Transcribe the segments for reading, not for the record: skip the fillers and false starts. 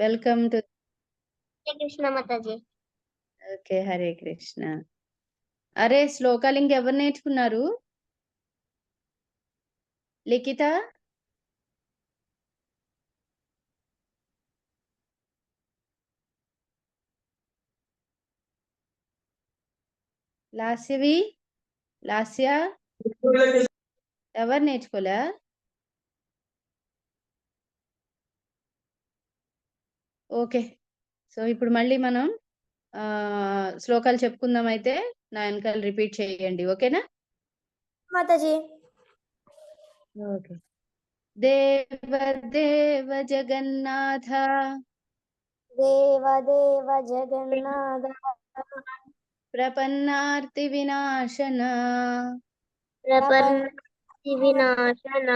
Welcome to Hare Krishna Mataji. Okay. Hare Krishna. అరే శ్లోకాలు ఇంకెవరు నేర్చుకున్నారు? లిఖిత, లాస్యవి, లాస్య ఎవరు నేర్చుకోలే? ఓకే. సో ఇప్పుడు మళ్ళీ మనం శ్లోకాలు చెప్పుకుందాం. అయితే నా వెనకాల రిపీట్ చేయండి, ఓకేనా? మాతాజీ. ఓకే. దేవ దేవ జగన్నాథ దేవ దేవ జగన్నాథ ప్రపన్నార్తి వినాశన ప్రపన్నార్తి వినాశన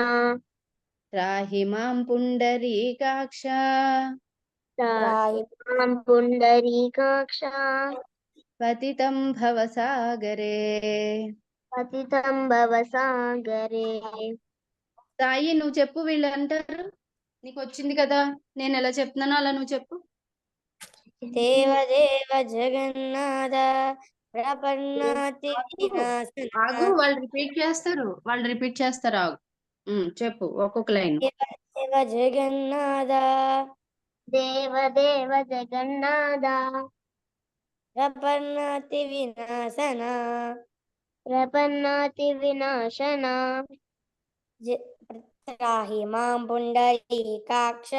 త్రాహి మాం పుండరీకాక్ష త్రాహి మాం పుండరీకాక్ష పతితం భవసాగరే. పతితం భవసాగరే. సాయి నువ్వు చెప్పు, వీళ్ళు అంటారు. నీకు వచ్చింది కదా, నేను ఎలా చెప్తున్నానో అలా నువ్వు చెప్పు. దేవ దేవ జగన్నాథ ప్రపన్నార్తి వినాశన ఆగు, వాళ్ళు రిపీట్ చేస్తారు, ఆగు. చెప్పు ఒక్కొక్క లైన్. దేవ దేవ జగన్నాథ దేవ దేవ జగన్నాథ ప్రపన్నార్తి వినాశన ప్రపన్నార్తి వినాశన త్రాహి మాం పుండరీకాక్ష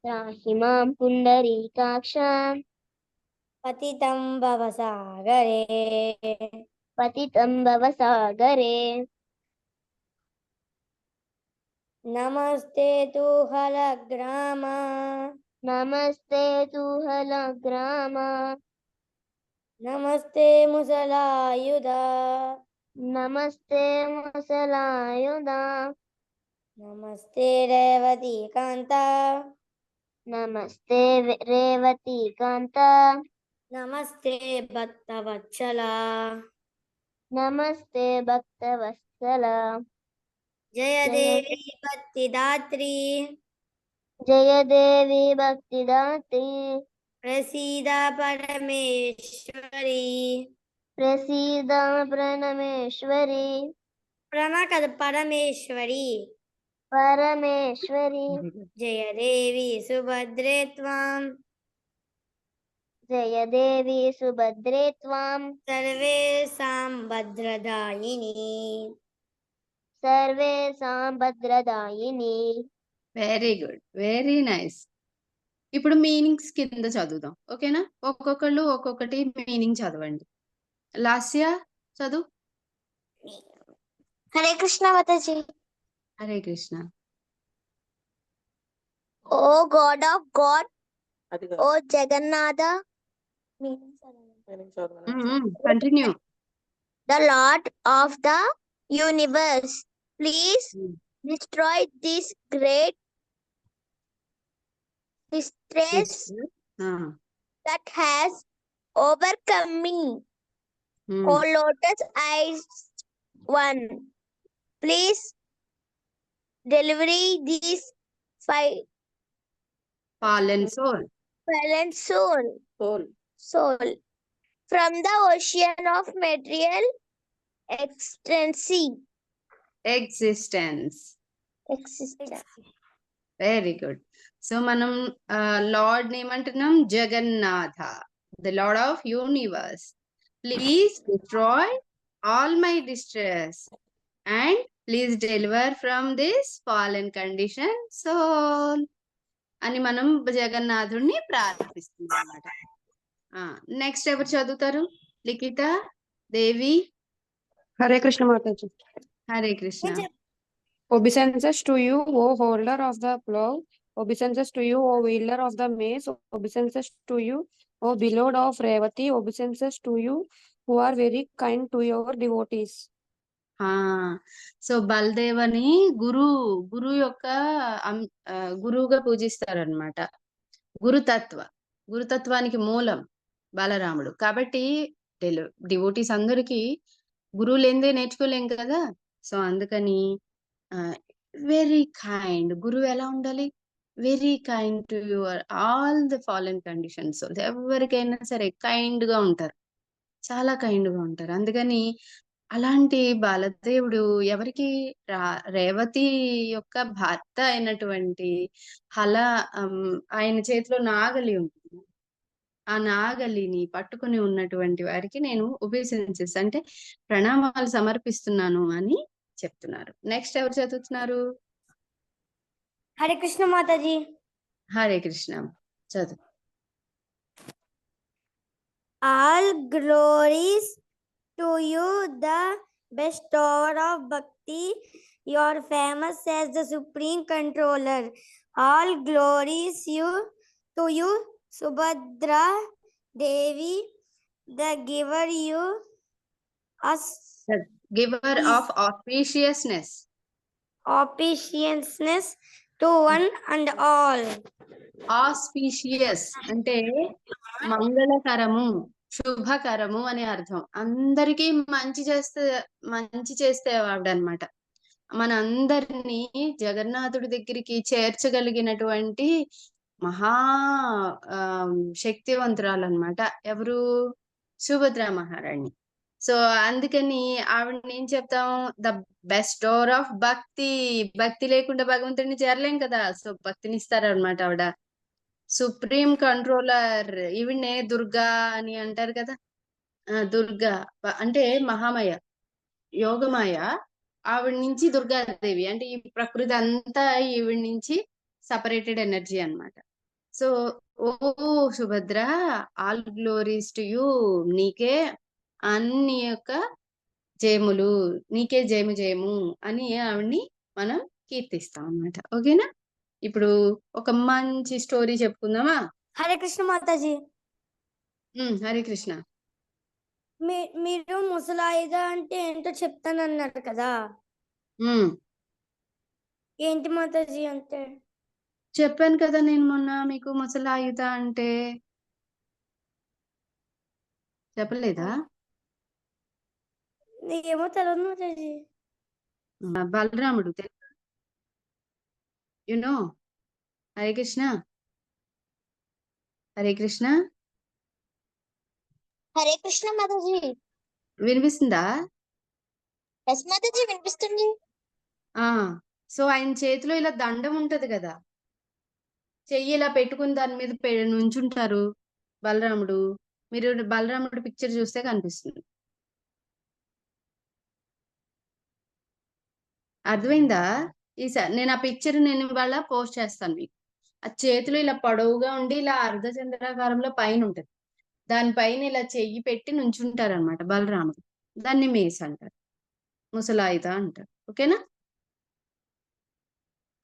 త్రాహి మాం పుండరీకాక్ష పతితం భవసాగరే పతితం భవసాగరే. నమస్తే తుహలగ్రామ నమస్తే తుహలగ్రామ నమస్తే ముసలాయుధ నమస్తే ముసలాయుధ నమస్తే రేవతి కాంత నమస్తే రేవతి కాంత నమస్తే భక్తవత్సల నమస్తే భక్తవత్సల. జయదేవి భక్తిదాత్రి జయదేవి భక్తిదాత్రి ప్రసీద పరమేశ్వరి ప్రసీద పరమేశ్వరి పరమేశ్వరి పరమేశ్వరి. జయదేవి సుభద్రే త్వాం జయదేవి సుభద్రే త్వాం సర్వేషాం భద్రదాయిని సర్వేషాం భద్రదాయిని. Very good, very nice. ఇప్పుడు మీనింగ్స్ కింద చదువుదాం, ఓకేనా? ఒక్కొక్కళ్ళు ఒక్కొక్కటి మీనింగ్ చదవండి. లాస్య చదువు. హరే కృష్ణ మాతాజీ. Hare Krishna. O God of God, O Jagannatha, continue. the Lord of the universe, please destroy this great distress that has overcome me. O Lotus Eyes One, please deliver this fallen soul from the ocean of material existence. Very good. So మనం lord ఏమంటున్నాం? Jagannatha, the lord of universe. Please destroy all my distress and please deliver from this fallen condition soul అని మనం జగన్నాథుడిని ప్రార్థిస్తున్నాం అన్నమాట. Next ఎవరు చదువుతారు? లిఖిత, దేవి. హరే కృష్ణ మాతాజీ. Hare Krishna. Obeisances to you, O holder of the plough. Obeisances to you, O wielder of the mace. Obeisances to you, O beloved of Revati. Obeisances to you, who are very kind to your devotees. So బలదేవని గురు యొక్క గురువుగా పూజిస్తారనమాట. గురుతత్వానికి మూలం బాలరాముడు. కాబట్టి devotees అందరికి గురువు లేనిదే నేర్చుకోలేం కదా. సో అందుకని వెరీ కైండ్. గురువు ఎలా ఉండాలి? Very kind to your all the fallen conditions. ఎవరికైనా సరే కైండ్ గా ఉంటారు, చాలా కైండ్ గా ఉంటారు. అందుకని అలాంటి బాలదేవుడు ఎవరికి రేవతి యొక్క భర్త అయినటువంటి హల ఆయన చేతిలో నాగలి ఉంటుంది. ఆ నాగలిని పట్టుకుని ఉన్నటువంటి వారికి నేను ఒబీసెన్సెస్ అంటే ప్రణామాలు సమర్పిస్తున్నాను అని చెప్తున్నారు. నెక్స్ట్ ఎవరు చదువుతున్నారు? Hare Krishna Mataji. Hare Krishna చదువు. All glories to you, the bestower of bhakti. You are famous as the supreme controller. All glories to you, Subhadra Devi, the giver you us giver of auspiciousness. obedience to one and all. Auspicious అంటే మంగళకరము, శుభకరము అని అర్థం. అందరికీ మంచి చేస్తే ఆవిడనమాట. మనందరినీ జగన్నాథుడి దగ్గరికి చేర్చగలిగినటువంటి మహా శక్తివంతురాలన్నమాట. ఎవరు? సుభద్రా మహారాణి. సో అందుకని ఆవిడని ఏం చెప్తాం? ద బెస్టోర్ ఆఫ్ భక్తి. భక్తి లేకుండా భగవంతుడిని చేరలేం కదా. సో భక్తిని ఇస్తారనమాట ఆవిడ. Supreme controller. ఈవిడ్నే దుర్గా అని అంటారు కదా. దుర్గా అంటే మహామయ, యోగమాయ. ఆవిడ నుంచి దుర్గాదేవి అంటే ఈ ప్రకృతి అంతా ఈవిడ నుంచి సపరేటెడ్ ఎనర్జీ అన్నమాట. సో ఓ Subhadra, all glories to you. నీకే అన్ని యొక్క జయములు, నీకే జయము జయము అని ఆవిడ్ని మనం కీర్తిస్తాం అన్నమాట. ఓకేనా? ఇప్పుడు ఒక మంచి స్టోరీ చెప్పుకుందామా? హరే కృష్ణ మాతాజీ. హరే కృష్ణ. మీరు ముసలాయుధ అంటే ఏంటో చెప్తానన్నారు కదా, ఏంటి మాతాజీ అంటే? చెప్పాను కదా నేను మొన్న మీకు ముసలాయుధ అంటే. చెప్పలేదా? ఏమో తెలియదు మాతాజీ. బలరాముడు యునో. హరే కృష్ణ. హరే కృష్ణ. హరే కృష్ణ మాతాజీ. వినిపిస్తుందా? ఎస్ మాతాజీ వినిపిస్తుంది. సో ఆయన చేతిలో ఇలా దండం ఉంటది కదా, చెయ్యి ఇలా పెట్టుకుని దాని మీద నుంచుంటారు బలరాముడు. మీరు బలరాముడు పిక్చర్ చూస్తే కనిపిస్తుంది. అర్థమైందా? ఈసారి నేను ఆ పిక్చర్ నేను ఇవాళ పోస్ట్ చేస్తాను మీకు. ఆ చేతిలో ఇలా పొడవుగా ఉండి ఇలా అర్ధచంద్రాకారంలో పైన ఉంటది. దానిపైన ఇలా చెయ్యి పెట్టి నుంచుంటారు అనమాట బలరాముడు. దాన్ని మేస్ అంటారు, ముసలాయుధ అంటారు. ఓకేనా?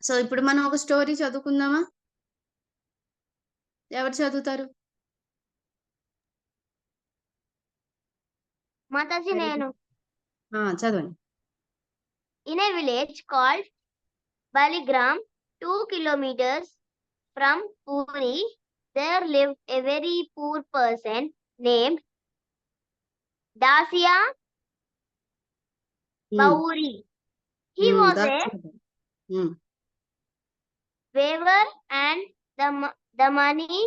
సో ఇప్పుడు మనం ఒక స్టోరీ చదువుకుందామా? ఎవరు చదువుతారు? మాతాజీ నేను. చదవండి. In a village called Baligram, 2 kilometers from Puri, there lived a very poor person named Dasya Bauri. He was a weaver, and the money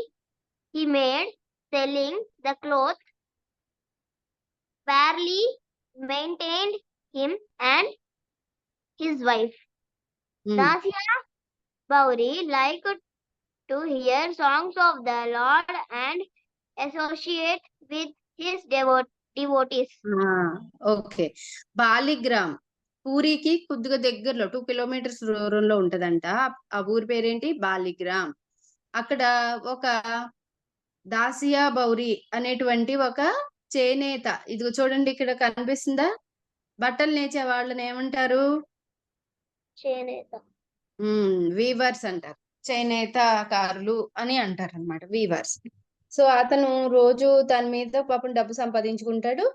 he made selling the cloth barely maintained him and his wife. Dasya Bauri liked to hear songs of the Lord and associate with his devotees. Okay. Baligram పూరికి కొద్దిగా దగ్గరలో 2 kilometers దూరంలో ఉంటదంట. ఆ ఊరి పేరేంటి? బాలిగ్రామ్. అక్కడ ఒక దాసియా బౌరి అనేటువంటి ఒక చేనేత, ఇదిగో చూడండి ఇక్కడ కనిపిస్తుందా? బట్టలు నేచే వాళ్ళని ఏమంటారు? చేనేత. వీవర్స్ అంటారు. చేనేతకారులు అని అంటారు అనమాట, వీవర్స్. సో అతను రోజు దాని మీద పాపం డబ్బు సంపాదించుకుంటాడు.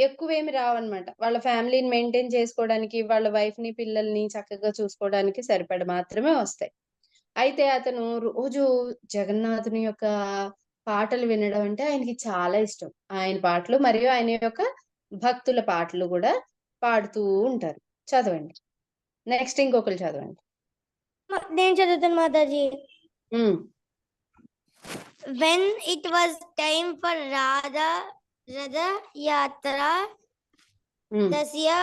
ఎక్కువేమి రావన్నమాట. వాళ్ళ ఫ్యామిలీని మెయింటైన్ చేసుకోవడానికి, వాళ్ళ వైఫ్ ని పిల్లల్ని చక్కగా చూసుకోవడానికి సరిపడ మాత్రమే వస్తాయి. అయితే అతను రోజు జగన్నాథుని యొక్క పాటలు వినడం అంటే ఆయనకి చాలా ఇష్టం. ఆయన పాటలు మరియు ఆయన యొక్క భక్తుల పాటలు కూడా పాడుతూ ఉంటారు. చదవండి. నెక్స్ట్ ఇంకొకరు చదవండి. నేను చదువుతాను మాతాజీ. ఉమ్, When it was time for Radha Yatra, um, Dasya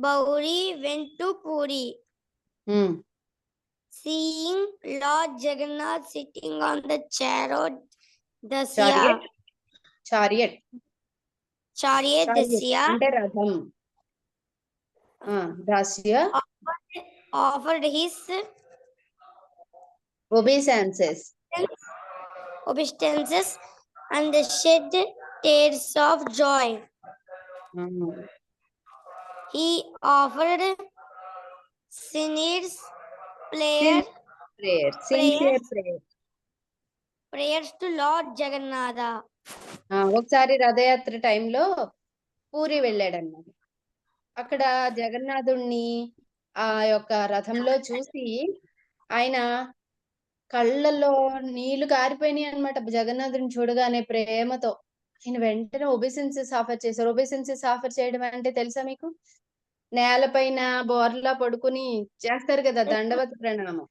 Bauri went to Puri. Um, Seeing Lord Jagannath sitting on the chariot, chariot chariot chariot chariot Dasya అంటే రథం. దాస్య offered his ఒబీసెన్సెస్. obeisances and shed tears of joy. He offered sincere prayer sincere prayer. prayers to Lord Jagannatha. ఒకసారి రథయాత్ర టైంలో పూరి వెళ్ళాడన్నమాట. అక్కడ జగన్నాథుణ్ణి ఆ యొక్క రథంలో చూసి ఆయన కళ్ళల్లో నీళ్లు కారిపోయినాయి అన్నమాట. జగన్నాథుని చూడగానే ప్రేమతో ఆయన వెంటనే ఒబిసెన్సెస్ ఆఫర్ చేశారు. ఒబిసెన్సెస్ ఆఫర్ చేయడం అంటే తెలుసా మీకు? నేలపైన బోర్లా పడుకుని చేస్తారు కదా దండవత్ ప్రణామం.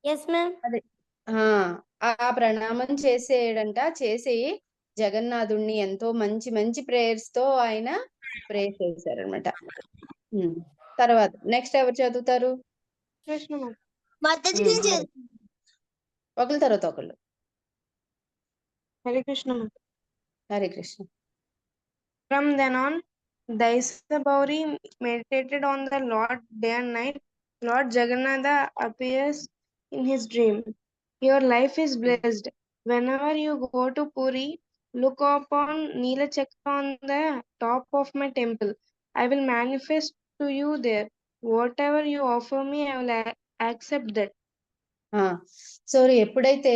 Yes, ma'am. అదే ఆ ప్రణామం చేసి జగన్నాథుణ్ణి ఎంతో మంచి మంచి ప్రేయర్స్ తో ఆయన ప్రే చేశారనమాట. తర్వాత నెక్స్ట్ ఎవరు చదువుతారు? మాతాజీ ఒకరి తర్వాత ఒకళ్ళు. Hare Krishna. Hare Krishna. From then on, Daisabauri meditated on the Lord day and night. Lord Jagannatha appears in his dream. Your life is blessed. Whenever you go to Puri, look upon Neela Chakra on the top of my temple. I will manifest to you there. Whatever you offer me, I will accept that. So ఎప్పుడైతే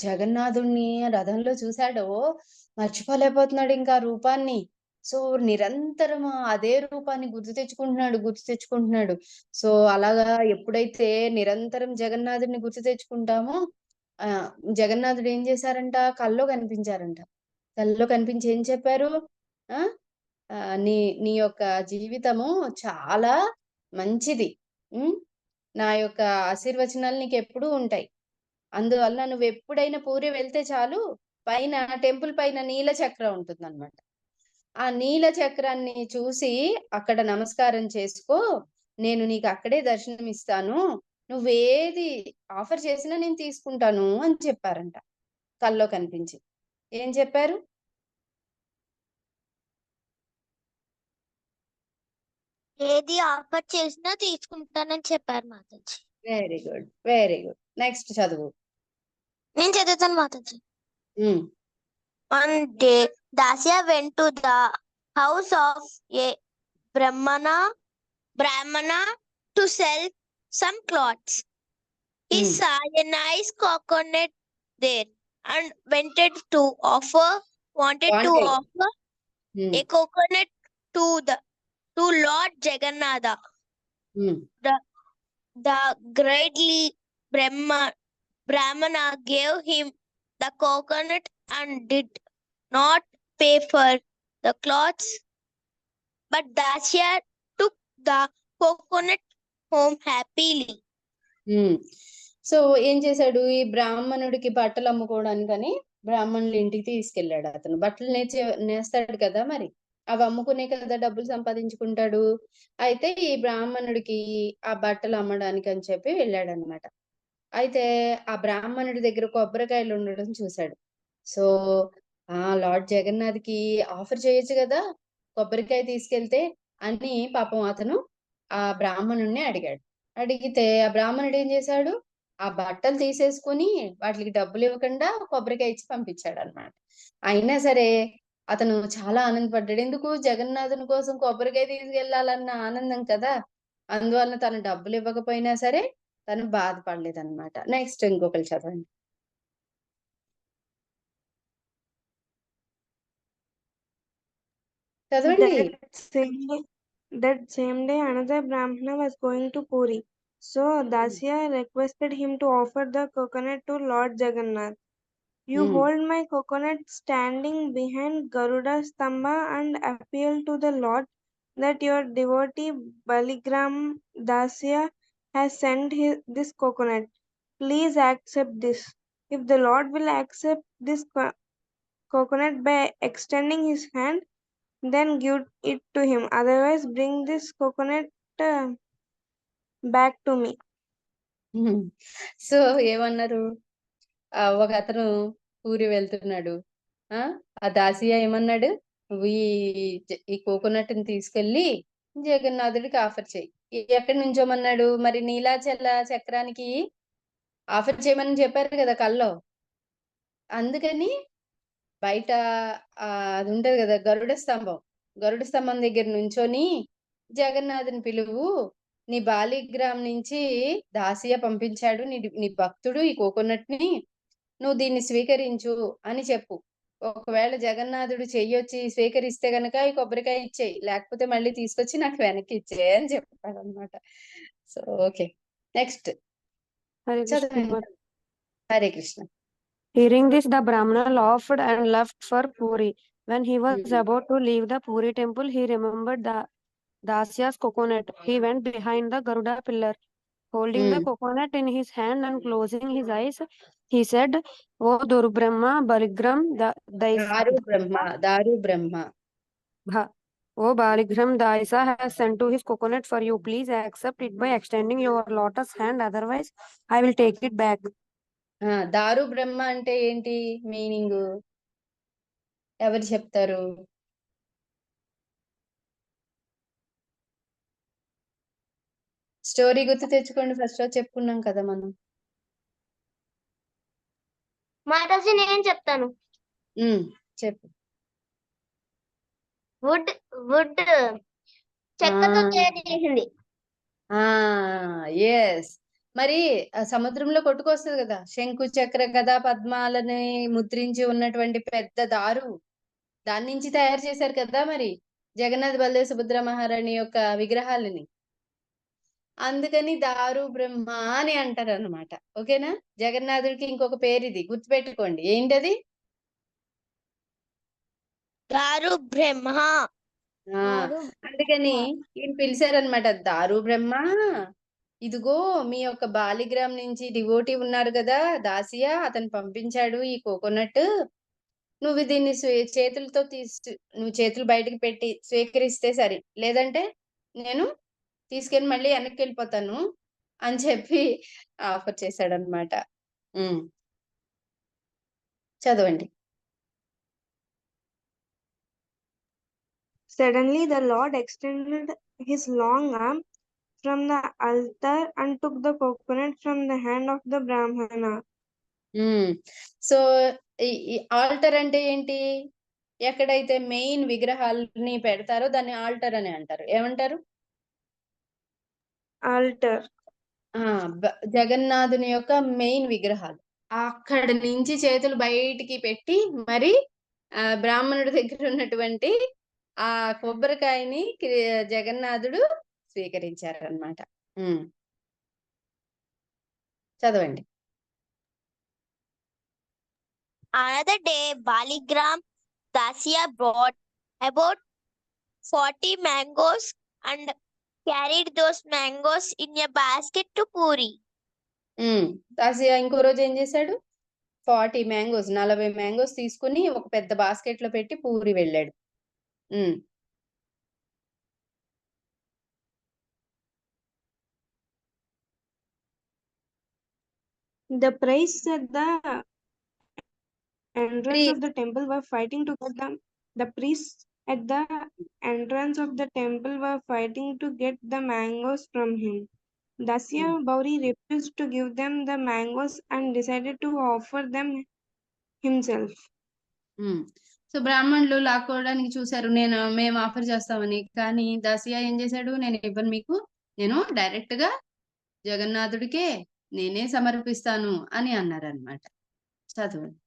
జగన్నాథుణ్ణి రథంలో చూశాడో మర్చిపోలేకపోతున్నాడు ఇంకా రూపాన్ని. So నిరంతరం అదే రూపాన్ని గుర్తు తెచ్చుకుంటున్నాడు. So అలాగా ఎప్పుడైతే నిరంతరం జగన్నాథుడిని గుర్తు తెచ్చుకుంటామో జగన్నాథుడు ఏం చేశారంట? కల్లో కనిపించారంట. కల్లో కనిపించి ఏం చెప్పారు? నీ యొక్క జీవితము చాలా మంచిది. నా యొక్క ఆశీర్వచనాలు నీకు ఎప్పుడూ ఉంటాయి. అందువల్ల నువ్వు ఎప్పుడైనా పూరి వెళ్తే చాలు, పైన టెంపుల్ పైన నీల చక్రం ఉంటుందన్నమాట. ఆ నీల చక్రాన్ని చూసి అక్కడ నమస్కారం చేసుకో, నేను నీకు అక్కడే దర్శనం ఇస్తాను, నువ్వేది ఆఫర్ చేసినా నేను తీసుకుంటాను అని చెప్పారంట కల్లో కనిపించి. ఏం చెప్పారు? ఏది ఆఫర్ చేసినా తీసుకుంటానని చెప్పారు Mataji. Very good, very good. Next చదువు. నేను చదువుతాను Mataji. One day, Dasya went to the house of a Brahmana to sell some clothes. He saw a nice coconut there and wanted to offer a coconut to Lord Jagannatha. The greatly Brahmana gave him the coconut and did not pay for the clothes, but Dasya took the coconut home happily. So ఏం చేశాడు? ఈ బ్రాహ్మణుడికి బట్టలు అమ్ముకోవడానికని బ్రాహ్మణుల ఇంటికి తీసుకెళ్లాడు. అతను బట్టలు నేస్తాడు కదా, మరి అవి అమ్ముకునే కదా డబ్బులు సంపాదించుకుంటాడు. అయితే ఈ బ్రాహ్మణుడికి ఆ బట్టలు అమ్మడానికి అని చెప్పి వెళ్ళాడు అనమాట. అయితే ఆ బ్రాహ్మణుడి దగ్గర కొబ్బరికాయలు ఉండడం చూశాడు. సో లార్డ్ జగన్నాథ్ కి ఆఫర్ చేయొచ్చు కదా కొబ్బరికాయ తీసుకెళ్తే అని పాపం అతను ఆ బ్రాహ్మణుడిని అడిగాడు. అడిగితే ఆ బ్రాహ్మణుడు ఏం చేశాడు? ఆ బట్టలు తీసేసుకుని వాటికి డబ్బులు ఇవ్వకుండా కొబ్బరికాయ ఇచ్చి పంపించాడు అనమాట. అయినా సరే అతను చాలా ఆనందపడ్డాడు. ఎందుకు? జగన్నాథుని కోసం కొబ్బరికాయ తీసుకెళ్లాలన్న ఆనందం కదా. అందువల్ల తను డబ్బులు ఇవ్వకపోయినా సరే తను బాధపడలేదన్నమాట. నెక్స్ట్ ఇంకొకరు చదవండి. చదవండి. That same day, another Brahmana was going to Puri. So Dasya requested him to offer the coconut to Lord Jagannath. You hold my coconut standing behind Garuda Stamba and appeal to the Lord that your devotee Baligram Dasya has sent this coconut. Please accept this. If the Lord will accept this coconut by extending his hand, then give it to him. Otherwise, bring this coconut back to me. So ఏమన్నారు? ఒక అతను ఊరి వెళ్తున్నాడు. ఆ దాసియా ఏమన్నాడు? నువ్వు ఈ coconut ని తీసుకెళ్లి జగన్నాథుడికి ఆఫర్ చేయి. ఎక్కడి నుంచోమన్నాడు? మరి నీలాచల చక్రానికి ఆఫర్ చేయమని చెప్పారు కదా కల్లో. అందుకని బయట అది ఉంటది కదా గరుడ స్తంభం దగ్గర నుంచొని జగన్నాథుని పిలువు, నీ బాలిగ్రామ్ నుంచి దాసియా పంపించాడు నీ భక్తుడు ఈ కోకోనట్ ని, నువ్వు దీన్ని స్వీకరించు అని చెప్పు. ఒకవేళ జగన్నాథుడు చెయ్యొచ్చి స్వీకరిస్తే గనక ఈ కొబ్బరికాయ ఇచ్చేయి, లేకపోతే మళ్ళీ తీసుకొచ్చి నాకు వెనక్కి ఇచ్చేయి అని చెప్పాడు అనమాట. So okay, next Hare Krishna. చదవండి. Hare Krishna. Hearing this, the Brahmana laughed and left for Puri. When he was Mhm. about to leave the Puri temple, he remembered the Dasya's coconut. He went behind the Garuda pillar. Holding the coconut in his hand and closing his eyes, he said, "O Durbrahma Baligram, దారు బ్రహ్మ O Baligram, Daisa has sent to his coconut for you. Please accept it by extending your lotus hand. Otherwise, I will take it back." దారు బ్రహ్మ అంటే ఏంటి meaning? ఎవరు చెప్తారు? Story గుర్తు తెచ్చుకోండి. First లో చెప్పుకున్నాం కదా మనం. మాతాజీ నేను చెప్తాను. చెప్పు. వుడ్ చెక్కతో తయారు చేసింది. ఎస్. మరి సముద్రంలో కొట్టుకొస్తుంది కదా, శంకు చక్ర గదా పద్మాలని ముద్రించి ఉన్నటువంటి పెద్ద దారు, దాని నుంచి తయారు చేశారు కదా మరి జగన్నాథ్ బలదేవ్ సుభద్ర మహారాణి యొక్క విగ్రహాలని. అందుకని దారు బ్రహ్మ అని అంటారు అనమాట. ఓకేనా? జగన్నాథుడికి ఇంకొక పేరు ఇది, గుర్తుపెట్టుకోండి. ఏంటది? దారు బ్రహ్మ. అందుకని ఈయన పిలిచారనమాట, దారు బ్రహ్మ, ఇదిగో మీ యొక్క బాలిగ్రామ్ నుంచి డివోటీ ఉన్నారు కదా దాసియా, అతను పంపించాడు ఈ కోకోనట్. నువ్వు దీన్ని చేతులతో నువ్వు చేతులు బయటకు పెట్టి స్వీకరిస్తే సరి, లేదంటే నేను తీసుకెళ్ళి మళ్ళీ వెనక్కి వెళ్ళిపోతాను అని చెప్పి ఆఫర్ చేశాడనమాట. చదవండి. Suddenly the Lord extended his long arm from the altar and took the coconut from the hand of the Brahmana. So ఈ ఆల్టర్ అంటే ఏంటి? ఎక్కడైతే మెయిన్ విగ్రహాలని పెడతారో దాన్ని ఆల్టర్ అని అంటారు. ఏమంటారు? ఆల్టర్. జగన్నాథుని యొక్క మెయిన్ విగ్రహాలు అక్కడి నుంచి చేతులు బయటికి పెట్టి మరి బ్రాహ్మణుడి దగ్గర ఉన్నటువంటి ఆ కొబ్బరికాయని జగన్నాథుడు స్వీకరించారనమాట. చదవండి. Another day, Baligram Dasia brought about 40 mangoes and carried those mangoes in a basket to Puri. దాసియా ఇంకో రోజు ఏం చేశాడు? 40 మ్యాంగోస్ 40 మ్యాంగోస్ తీసుకుని ఒక పెద్ద బాస్కెట్ లో పెట్టి పూరి వెళ్ళాడు. The priests at the entrance of the temple were fighting to get them. The priests at the entrance of the temple were fighting to get the mangoes from him. Dasya Bauri refused to give them the mangoes and decided to offer them himself. So బ్రాహ్మణులు లాక్కోవడానికి చూశారు, మేము offer చేస్తామని. కానీ దాసియా ఏం చేశాడు? నేను ఇవ్వను మీకు, నేను డైరెక్ట్ గా జగన్నాథుడికే నేనే సమర్పిస్తాను అని అన్నారనమాట. చదవండి.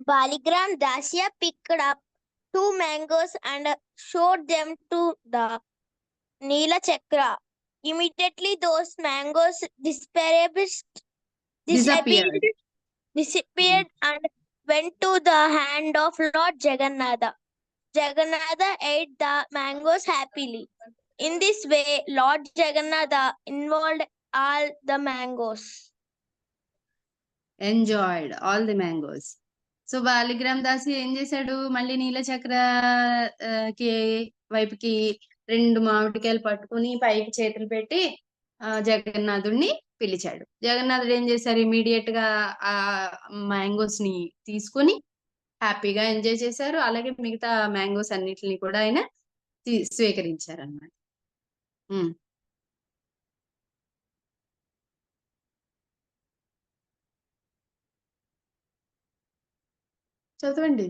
Baligram Dasya picked up 2 mangoes and showed them to the Neela Chakra. Immediately those mangoes disappeared and went to the hand of Lord Jagannatha. Jagannatha ate the mangoes happily. In this way, Lord Jagannatha involved all the mangoes. Enjoyed all the mangoes. So Baligram Dasi ఏం చేశాడు, మళ్ళీ నీలచక్ర కి వైపుకి 2 మామిడికాయలు పట్టుకుని పైకి చేతులు పెట్టి జగన్నాథుడిని పిలిచాడు. జగన్నాథుడు ఏం చేశారు, ఇమీడియట్ గా ఆ మ్యాంగోస్ ని తీసుకుని హ్యాపీగా ఎంజాయ్ చేశారు. అలాగే మిగతా మ్యాంగోస్ అన్నిటిని కూడా ఆయన స్వీకరించారు అన్నమాట. చదవండి.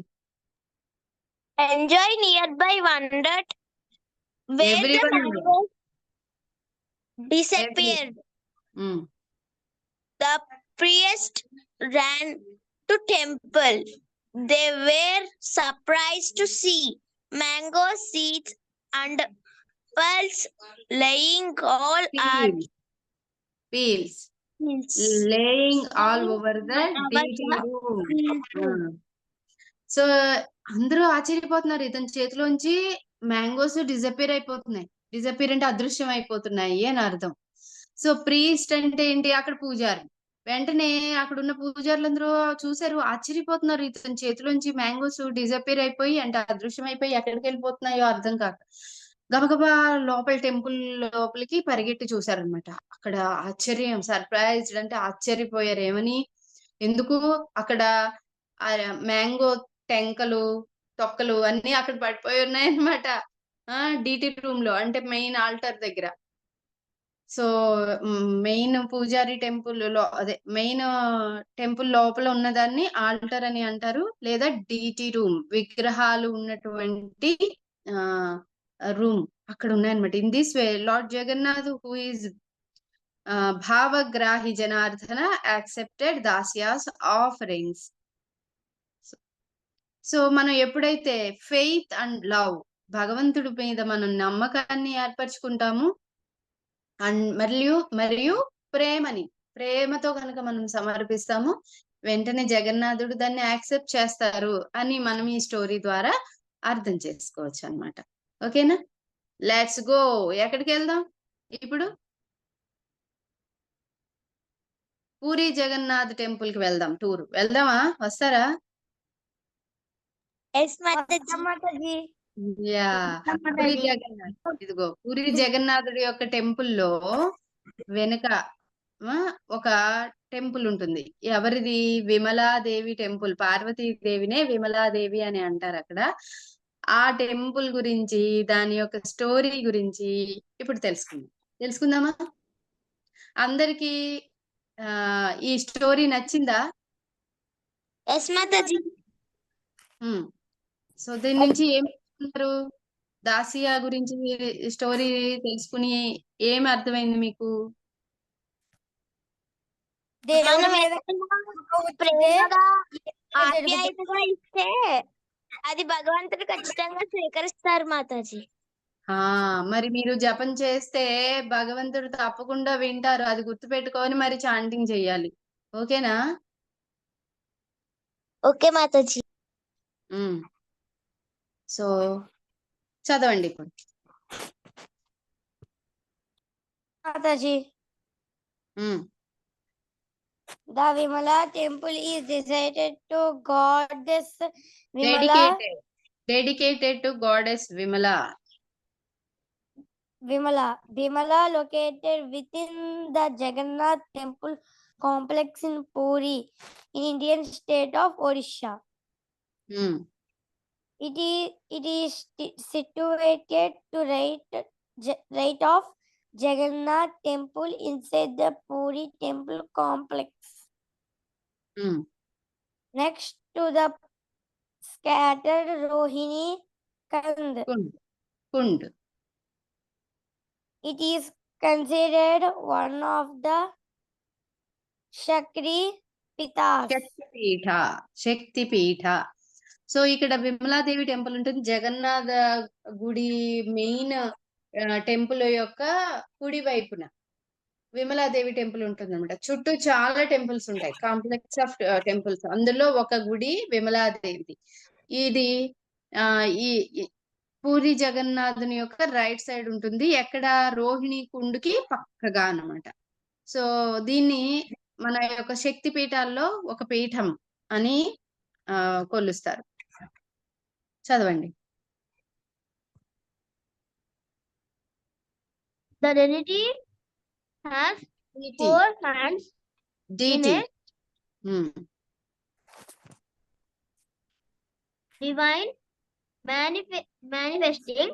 Enjoy nearby wondered where the Everyone mangoes disappeared. The priest ran to temple. They were surprised to see mango seeds and pearls laying all at Peels laying all over the deity room. So అందరూ ఆశ్చర్యపోతున్నారు, ఇతని చేతిలోంచి mangoes disappear అయిపోతున్నాయి. Disappear అంటే అదృశ్యం అయిపోతున్నాయి అని అర్థం. సో ప్రీస్ట్ అంటే ఏంటి, అక్కడ పూజారి. వెంటనే అక్కడ ఉన్న పూజారులందరూ చూసారు, ఆశ్చర్యపోతున్నారు, ఇతని చేతిలోంచి మ్యాంగోస్ డిజపేర్ అయిపోయి అంటే అదృశ్యం అయిపోయి ఎక్కడికి వెళ్ళిపోతున్నాయో అర్థం కాక గబగబా లోపల టెంపుల్ లోపలికి పరిగెట్టి చూసారనమాట. అక్కడ ఆశ్చర్యం, సర్ప్రైజ్డ్ అంటే ఆశ్చర్యపోయారు. ఏమని, ఎందుకు అక్కడ మ్యాంగో టెంకలు తొక్కలు అన్ని అక్కడ పడిపోయి ఉన్నాయన్నమాట. డిటి రూమ్ లో అంటే మెయిన్ ఆల్టర్ దగ్గర. సో మెయిన్ పూజారి టెంపుల్ లో అదే మెయిన్ టెంపుల్ లోపల ఉన్నదాన్ని ఆల్టర్ అని అంటారు, లేదా డిటి రూమ్, విగ్రహాలు ఉన్నటువంటి రూమ్ అక్కడ ఉన్నాయన్నమాట. In this way lord Jagannath who is భావగ్రాహి Janardana accepted Dasya's offerings. So మనం ఎప్పుడైతే ఫెయిత్ అండ్ లవ్, భగవంతుడి మీద మనం నమ్మకాన్ని ఏర్పరచుకుంటాము అండ్ మరియు ప్రేమతో కనుక మనం సమర్పిస్తాము, వెంటనే జగన్నాథుడు దాన్ని యాక్సెప్ట్ చేస్తారు అని మనం ఈ స్టోరీ ద్వారా అర్థం చేసుకోవచ్చు అన్నమాట. ఓకేనా, లెట్స్ గో. ఎక్కడికి వెళ్దాం ఇప్పుడు? పూరి జగన్నాథ్ టెంపుల్ కి వెళ్దాం. టూర్ వెళ్దామా, వస్తారా? Yes, Mataji. Yeah, Puri Jagannath. ఇదిగో పూరి జగన్నాథుడి యొక్క టెంపుల్లో వెనుక ఒక టెంపుల్ ఉంటుంది. ఎవరిది? విమలాదేవి టెంపుల్. పార్వతీదేవినే విమలాదేవి అని అంటారు అక్కడ. ఆ టెంపుల్ గురించి, దాని యొక్క స్టోరీ గురించి ఇప్పుడు తెలుసుకుందామా? అందరికి ఈ స్టోరీ నచ్చిందా? Yes, Mataji. సో దీని నుంచి ఏం తెలుసుకున్నారు? దాసియా గురించి స్టోరీ తెలుసుకుని ఏం అర్థమైంది మీకు? మనం ప్రేమగా ఆప్యాయతగా ఇస్తే అది భగవంతుడు ఖచ్చితంగా స్వీకరిస్తారు మాతాజీ. మరి మీరు జపం చేస్తే భగవంతుడు తప్పకుండా వింటారు. అది గుర్తుపెట్టుకొని మరి చాంటింగ్ చెయ్యాలి. ఓకేనా? ఓకే మాతాజీ. సో చదవండి ఇప్పుడు. Mataji, the Vimala temple is dedicated to goddess Vimala. Dedicated to goddess Vimala. Vimala located within the Jagannath temple complex in Puri, in Indian state of Odisha. It is situated to right of Jagannath temple inside the Puri temple complex. Next to the scattered Rohini Kund. It is considered one of the Shakti పీఠ. So ఇక్కడ Vimala Devi temple ఉంటుంది. జగన్నాథ గుడి main temple యొక్క కుడి వైపున Vimala Devi temple ఉంటుంది అనమాట. చుట్టూ చాలా టెంపుల్స్ ఉంటాయి, కాంప్లెక్స్ ఆఫ్ టెంపుల్స్. అందులో ఒక గుడి విమలాదేవిది. ఇది ఈ పూరి జగన్నాథుని యొక్క రైట్ సైడ్ ఉంటుంది. ఎక్కడ? రోహిణి కుండుకి పక్కగా అన్నమాట. సో దీన్ని మన యొక్క శక్తి పీఠాల్లో ఒక పీఠం అని కొలుస్తారు. చదవండి. The deity has DT. 4 hands in DT. a divine manifestation.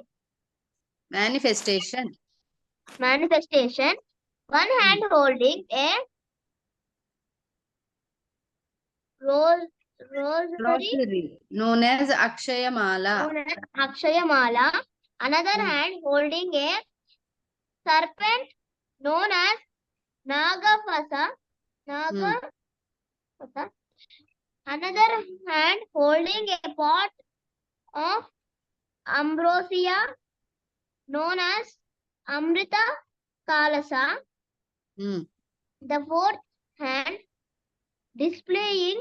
One hand holding a rosary known as Akshayamala. Another hand holding a serpent known as Nagapasa. Another hand holding a pot of ambrosia known as Amrita Kalasa. The fourth hand displaying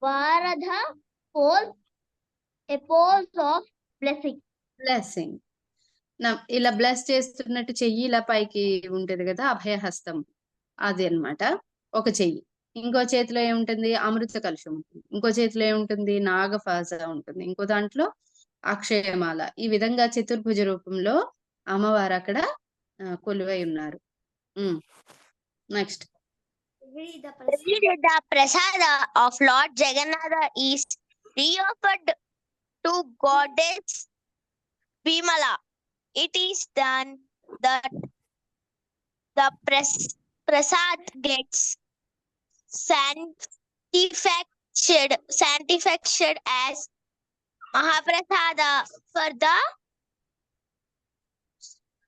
Varadha pose, a pose of blessing. ఇలా bless చేస్తున్నట్టు చెయ్యి ఇలా పైకి ఉంటది కదా, అభయహస్తం, అది అన్నమాట. ఒక చెయ్యి. ఇంకో చేతిలో ఏముంటుంది? అమృత కలశం ఉంటుంది. ఇంకో చేతిలో ఏముంటుంది? నాగఫాస ఉంటుంది. ఇంకో దాంట్లో అక్షయమాల. ఈ విధంగా చతుర్భుజ రూపంలో అమ్మవారు అక్కడ కొలువై ఉన్నారు. Next. The prasada of Lord Jagannatha is reoffered to Goddess Vimala. It is done that the prasad gets sanctified as Mahaprasada for the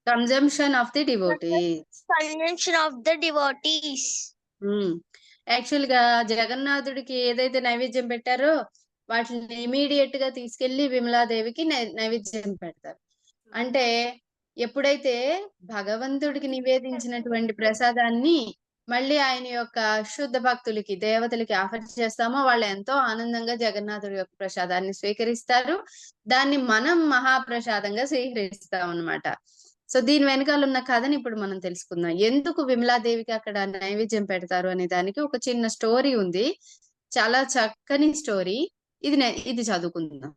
consumption of the devotees. Actual గా జగన్నాథుడికి ఏదైతే నైవేద్యం పెట్టారో వాటిని ఇమీడియట్ గా తీసుకెళ్లి విమలాదేవికి నైవేద్యం పెడతారు. అంటే ఎప్పుడైతే భగవంతుడికి నివేదించినటువంటి ప్రసాదాన్ని మళ్ళీ ఆయన యొక్క శుద్ధ భక్తులకి, దేవతలకి ఆఫర్ చేస్తామో వాళ్ళు ఎంతో ఆనందంగా జగన్నాథుడి యొక్క ప్రసాదాన్ని స్వీకరిస్తారు. దాన్ని మనం మహాప్రసాదంగా స్వీకరిస్తాం అన్నమాట. సో దీని వెనకాల ఉన్న కథని ఇప్పుడు మనం తెలుసుకుందాం. ఎందుకు విమలాదేవికి అక్కడ నైవేద్యం పెడతారు అనే దానికి ఒక చిన్న స్టోరీ ఉంది. చాలా చక్కని స్టోరీ. ఇది చదువుకుందాం.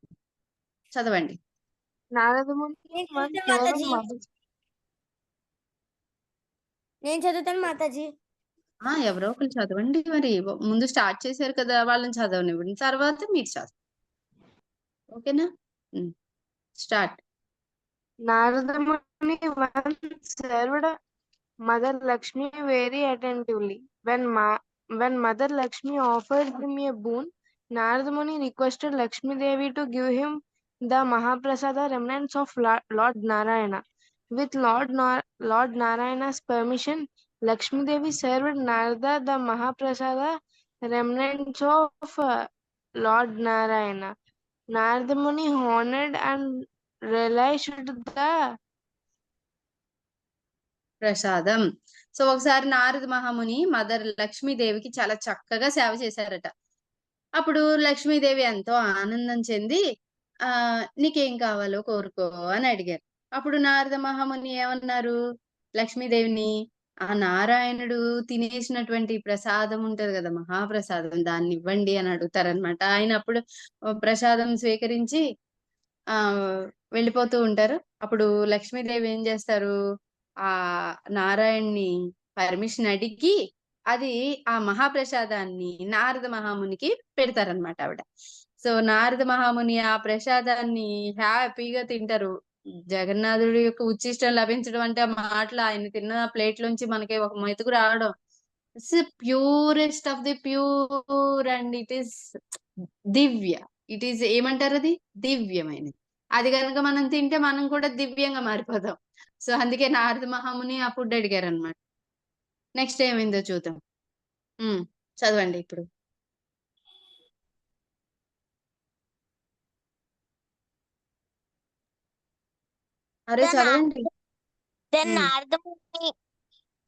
చదవండి. నేను చదువుతాను మాతాజీ. ఎవరో ఒకరు చదవండి. మరి ముందు స్టార్ట్ చేశారు కదా, వాళ్ళని చదవనివ్వండి, తర్వాత మీరు చదవండి. ఓకేనా? Start. Narada Muni once served Mother Lakshmi very attentively. When Mother Lakshmi offered him a boon, Narada Muni requested Lakshmi Devi to give him the Mahaprasada remnants of Lord Narayana. With Lord Narayana's permission, Lakshmi Devi served Narada the Mahaprasada remnants of Lord Narayana. Narada Muni honored and realized the ప్రసాదం. So ఒకసారి నారద మహాముని mother లక్ష్మీదేవికి చాలా చక్కగా సేవ చేశారట. అప్పుడు లక్ష్మీదేవి ఎంతో ఆనందం చెంది నీకేం కావాలో కోరుకో అని అడిగారు. అప్పుడు నారద మహాముని ఏమన్నారు? లక్ష్మీదేవిని, ఆ నారాయణుడు తినేసినటువంటి ప్రసాదం ఉంటది కదా, మహాప్రసాదం, దాన్ని ఇవ్వండి అని అడుగుతారనమాట. ఆయన అప్పుడు ప్రసాదం స్వీకరించి వెళ్ళిపోతూ ఉంటారు. అప్పుడు లక్ష్మీదేవి ఏం చేస్తారు? ఆ నారాయణ్ని పర్మిషన్ అడిగి అది ఆ మహాప్రసాదాన్ని నారద మహామునికి పెడతారనమాట ఆవిడ. సో నారద మహాముని ఆ ప్రసాదాన్ని హ్యాపీగా తింటారు. జగన్నాథుడి యొక్క ఉచ్చిష్టం లభించడం అంటే ఆ మాటలు, ఆయన తిన్న ప్లేట్ లోంచి మనకి ఒక మెతుకు రావడం, it's purest of the pure and it is Divya. It is ఏమంటారు? అది దివ్యమైనది. అది కనుక మనం తింటే మనం కూడా దివ్యంగా మారిపోతాం. సో అందుకే నారద మహాముని ఆ ఫుడ్ అడిగారు అనమాట. నెక్స్ట్ ఏమైందో చూద్దాం. చదవండి ఇప్పుడు. అరే చదవండి. Then Narada Muni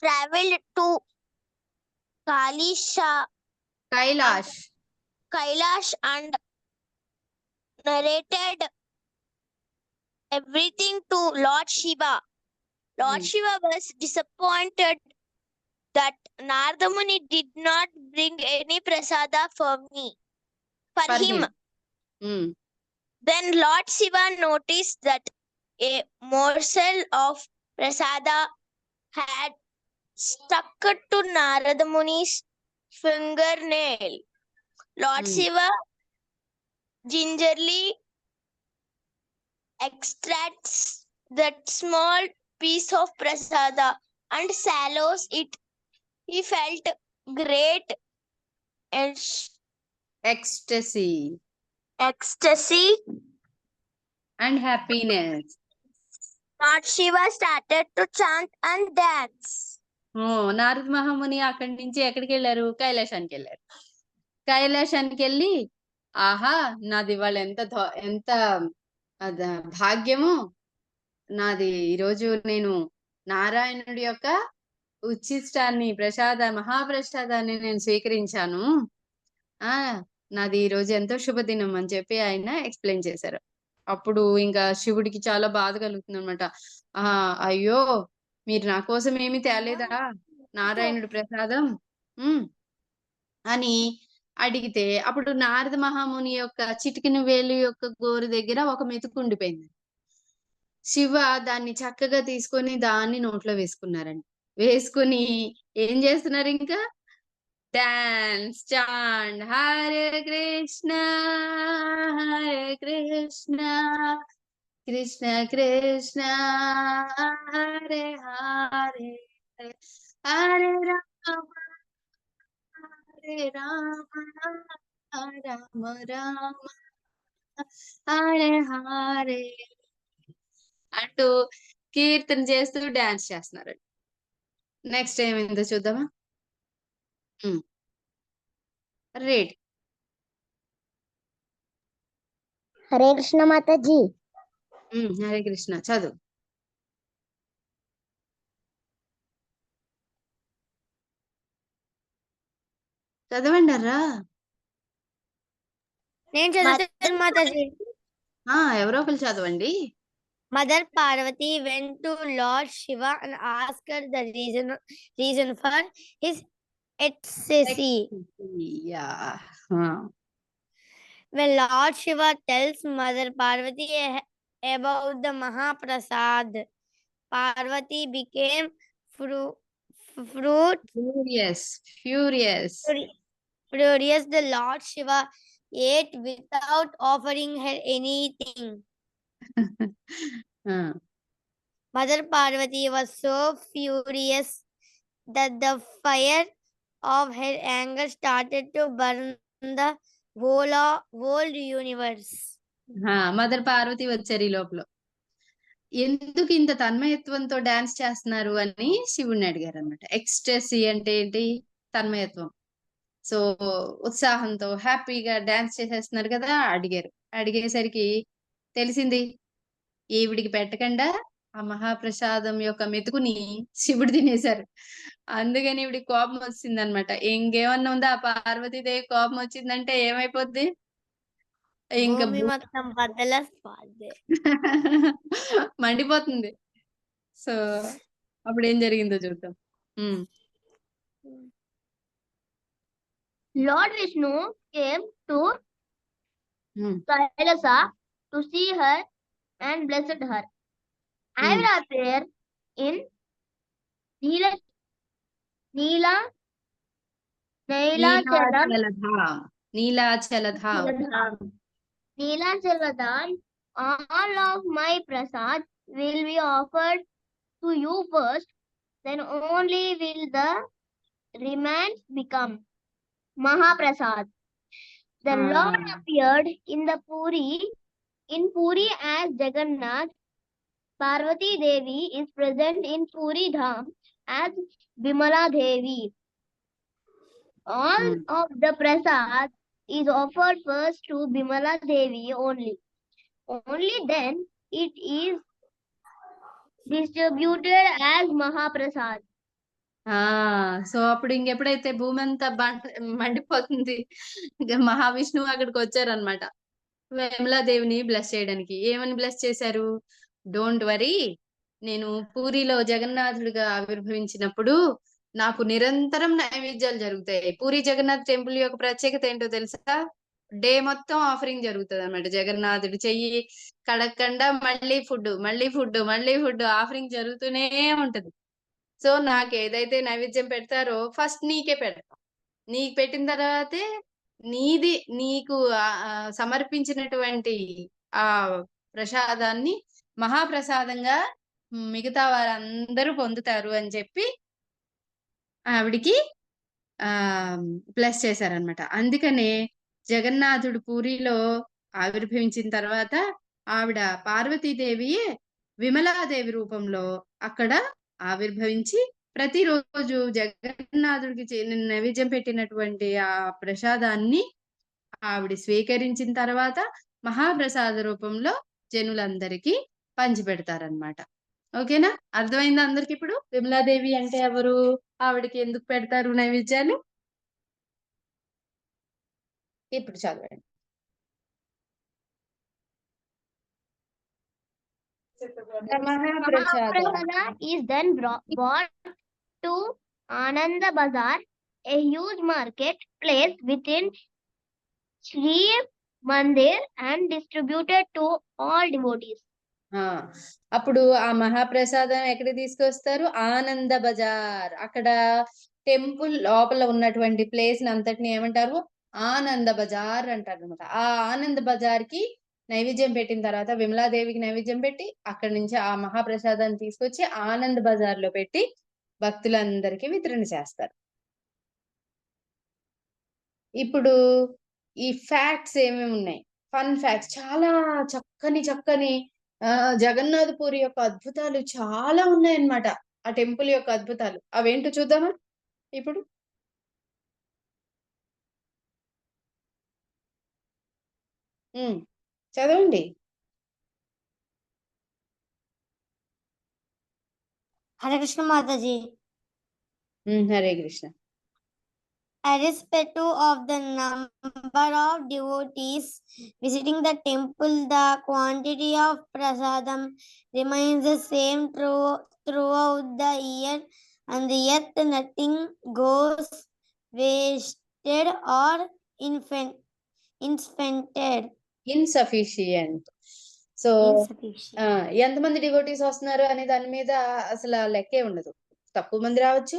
traveled to Kailash and narrated everything to Lord Shiva. Lord Shiva was disappointed that Narada Muni did not bring any prasada for him. Then Lord Shiva noticed that a morsel of prasada had stuck to Narada Muni's fingernail. Lord Shiva gingerly extracts that small piece of prasada and swallows it. He felt great ecstasy and happiness. Lord Shiva started to chant and dance. Narada మహాముని అక్కడి నుంచి ఎక్కడికి వెళ్ళారు? కైలాసానికి వెళ్ళారు. కైలాసానికి వెళ్ళి ఆహా నాది ఇవాళ ఎంత భాగ్యము నాది, ఈరోజు నేను నారాయణుడి యొక్క ఉచ్చిష్టాన్ని మహాప్రసాదాన్ని నేను స్వీకరించాను, నాది ఈ రోజు ఎంతో శుభదినం అని చెప్పి ఆయన ఎక్స్ప్లెయిన్ చేశారు. అప్పుడు ఇంకా శివుడికి చాలా బాధ కలుగుతుంది అనమాట. అయ్యో మీరు నా కోసం ఏమి తేలేదా నారాయణుడి ప్రసాదం అని అడిగితే, అప్పుడు నారద మహాముని యొక్క చిటికిన వేలు యొక్క గోరు దగ్గర ఒక మెతుకు ఉండిపోయింది. శివ దాన్ని చక్కగా తీసుకొని దాన్ని నోట్లో వేసుకున్నారండి. వేసుకుని ఏం చేస్తున్నారు? ఇంకా డాన్స్, చాండ్ హరే కృష్ణ కృష్ణ కృష్ణ హరే హరే హరే రామ హరే రామ రామ రామ హరే హరే అంటూ కీర్తన చేస్తూ డాన్స్ చేస్తున్నారు. నెక్స్ట్ ఏమైందో చూద్దామా? రేట్ హరే కృష్ణ మాతాజీ. హరే కృష్ణ చదువు. చదవండి అర్రా. నేను చదువుతాను మాతాజీ. ఎవరో ఒకరు చదవండి. Mother Parvati went to Lord Shiva and asked her the reason for his ecstasy. Yeah. When Lord Shiva tells Mother Parvati about the Mahaprasad, Parvati became furious. The Lord Shiva ate without offering her anything. Mother Parvati was so furious that the fire of her anger started to burn the whole universe. Mother Parvati వచ్చారు ఈ లోపల. ఎందుకు ఇంత తన్మయత్వంతో dance చేస్తున్నారు అని శివుడిని అడిగారు అనమాట. ఎక్స్టసీ అంటే ఏంటి? తన్మయత్వం. సో ఉత్సాహంతో హ్యాపీగా డాన్స్ చేసేస్తున్నారు కదా అడిగారు. అడిగేసరికి తెలిసింది ఈవిడికి పెట్టకుండా ఆ మహాప్రసాదం యొక్క మెతుకుని శివుడు తినేశారు. అందుకని ఈవిడికి కోపం వచ్చింది అనమాట. ఇంకేమన్నా ఉందా? పార్వతీదేవి కోపం వచ్చిందంటే ఏమైపోద్ది? ఇంకా మండిపోతుంది. సో అప్పుడు ఏం జరిగిందో చూద్దాం. Lord Vishnu came to Kailasa to see her and blessed her. I will appear in Neelachaladham. All of my prasad will be offered to you first, then only will the remains become Mahaprasad. The Lord appeared in Puri as Jagannath. Parvati Devi is present in Puri Dham as Bimala Devi. All of the prasad is offered first to Bimala Devi only. Only then it is distributed as Mahaprasad. So అప్పుడు ఇంకెప్పుడైతే భూమి అంతా మండిపోతుంది, మహావిష్ణువు అక్కడికి వచ్చారనమాట. విమలాదేవిని bless చేయడానికి. ఏమని bless చేశారు? డోంట్ వరీ, నేను పూరిలో జగన్నాథుడిగా ఆవిర్భవించినప్పుడు నాకు నిరంతరం నైవేద్యాలు జరుగుతాయి. పూరి జగన్నాథ్ టెంపుల్ యొక్క ప్రత్యేకత ఏంటో తెలుసా? డే మొత్తం ఆఫరింగ్ జరుగుతుంది అన్నమాట. జగన్నాథుడు చెయ్యి కడగకుండా మళ్ళీ ఫుడ్, మళ్ళీ ఫుడ్, మళ్ళీ ఫుడ్ ఆఫరింగ్ జరుగుతూనే ఉంటది. సో నాకు ఏదైతే నైవేద్యం పెడతారో ఫస్ట్ నీకే పెడతా. నీకు పెట్టిన తర్వాతే నీది నీకు సమర్పించినటువంటి ఆ ప్రసాదాన్ని మహాప్రసాదంగా మిగతా వారందరూ పొందుతారు అని చెప్పి ఆవిడికి బ్లెస్ చేశారనమాట. అందుకనే జగన్నాథుడు పూరిలో ఆవిర్భవించిన తర్వాత ఆవిడ పార్వతీదేవియే విమలాదేవి రూపంలో అక్కడ ఆవిర్భవించి ప్రతిరోజు జగన్నాథుడికి నైవేద్యం పెట్టినటువంటి ఆ ప్రసాదాన్ని ఆవిడ స్వీకరించిన తర్వాత మహాప్రసాద రూపంలో జనులందరికీ పంచిపెడతారనమాట. ఓకేనా? అర్థమైందా అందరికి? ఇప్పుడు విమలాదేవి అంటే ఎవరు, ఆవిడకి ఎందుకు పెడతారు నైవేద్యాలు? ఇప్పుడు చదవండి. The Mahaprasada is then brought to Ananda Bazar, a huge market place within Sri Mandir, and distributed to all devotees. అప్పుడు ఆ మహాప్రసాదం ఎక్కడ తీసుకొస్తారు? ఆనంద బజార్. అక్కడ టెంపుల్ లోపల ఉన్నటువంటి ప్లేస్ అంతటిని ఏమంటారు? ఆనంద బజార్ అంటారు అనమాట. ఆ ఆనంద బజార్ కి నైవేద్యం పెట్టిన తర్వాత విమలాదేవికి నైవేద్యం పెట్టి అక్కడి నుంచి ఆ మహాప్రసాదాన్ని తీసుకొచ్చి ఆనంద్ బజార్ లో పెట్టి భక్తులందరికీ వితరణ చేస్తారు. ఇప్పుడు ఈ ఫ్యాక్ట్స్ ఏమేమి ఉన్నాయి? ఫన్ ఫ్యాక్ట్స్ చాలా చక్కని జగన్నాథ్ పూరి యొక్క అద్భుతాలు చాలా ఉన్నాయన్నమాట. ఆ టెంపుల్ యొక్క అద్భుతాలు అవేంటో చూద్దామా ఇప్పుడు? చదవండి. Hare Krishna Mataji. Hare Krishna. Irrespective of the number of devotees visiting the temple, the quantity of prasadam remains the same throughout the year, and yet nothing goes wasted or insufficient. So ఎంతమంది devotees వస్తున్నారు అనే దాని మీద అసలు లెక్కే ఉండదు. తక్కువ మంది రావచ్చు,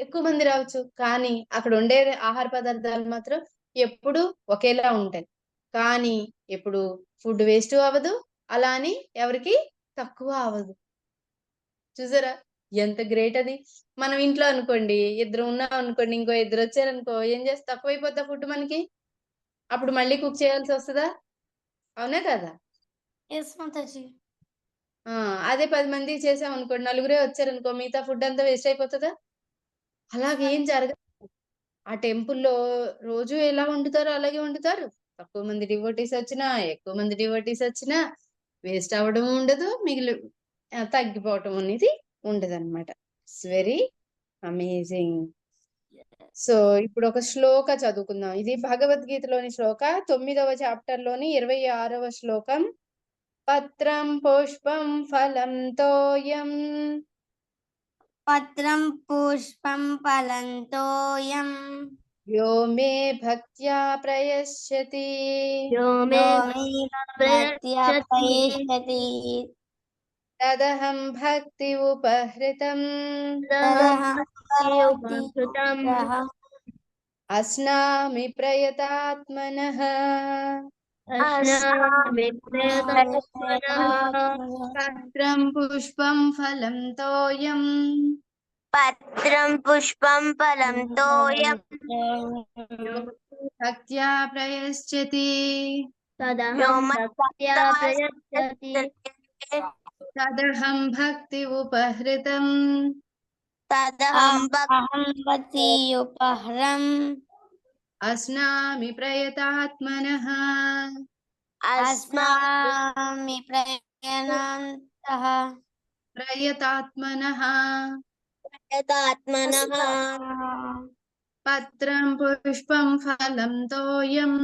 ఎక్కువ మంది రావచ్చు, కానీ అక్కడ ఉండే ఆహార పదార్థాలు మాత్రం ఎప్పుడు ఒకేలా ఉంటాయి. కానీ ఎప్పుడు ఫుడ్ వేస్ట్ అవ్వదు, అలా అని ఎవరికి తక్కువ అవ్వదు. చూసారా ఎంత గ్రేట్ అది? మనం ఇంట్లో అనుకోండి, ఇద్దరు ఉన్నాం అనుకోండి, ఇంకో ఇద్దరు వచ్చారనుకో, ఏం చేస్తే తక్కువైపోద్దా ఫుడ్ మనకి? అప్పుడు మళ్ళీ కుక్ చేయాల్సి వస్తుందా? అవునా కదా? అదే 10 మంది చేసాం అనుకోండి, నలుగురే వచ్చారనుకో, మిగతా ఫుడ్ అంతా వేస్ట్ అయిపోతుందా? అలాగే ఏం జరగదు. ఆ టెంపుల్లో రోజు ఎలా వండుతారో అలాగే వండుతారు. తక్కువ మంది డివోటీస్ వచ్చినా, ఎక్కువ మంది డివోటీస్ వచ్చినా వేస్ట్ అవ్వడం ఉండదు, తగ్గిపోవటం అనేది ఉండదు అనమాట. It's very amazing. సో ఇప్పుడు ఒక శ్లోక చదువుకుందాం. ఇది భగవద్గీతలోని శ్లోక 9వ చాప్టర్ లోని 26వ శ్లోకం. పత్రం పుష్పం ఫలం తోయం పత్రం పుష్పం ఫలం తోయం యో మే భక్త్యా ప్రయశ్యతి తదహం భక్తి ఉపహృతం అస్నామి ప్రయతాత్మనః. పత్రం పుష్పం ఫలం తోయం పత్రం పుష్పం ఫలం తోయం భక్త్యా ప్రయశ్చతి తదహం భక్తి ఉపహృతం భక్తి ఉపహరం అస్నామి ప్రయతాత్మనః. అస్మామి ప్రయతాత్మనః. పత్రం పుష్పం ఫలం తోయం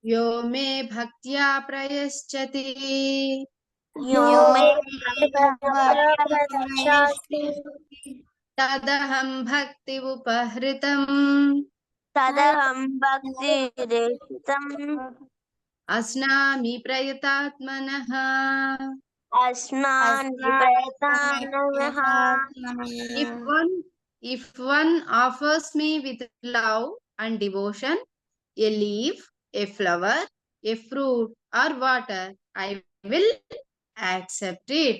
యో మే భక్త్యా ప్రయశ్చతి తదహం భక్తి ఉపహృతం తదహం భక్తి రేషితం అస్నామి ప్రయతాత్మనః అస్మాన్ ప్రయతానః if one offers me with love and devotion a leaf, a flower, a fruit or water, I will accept it.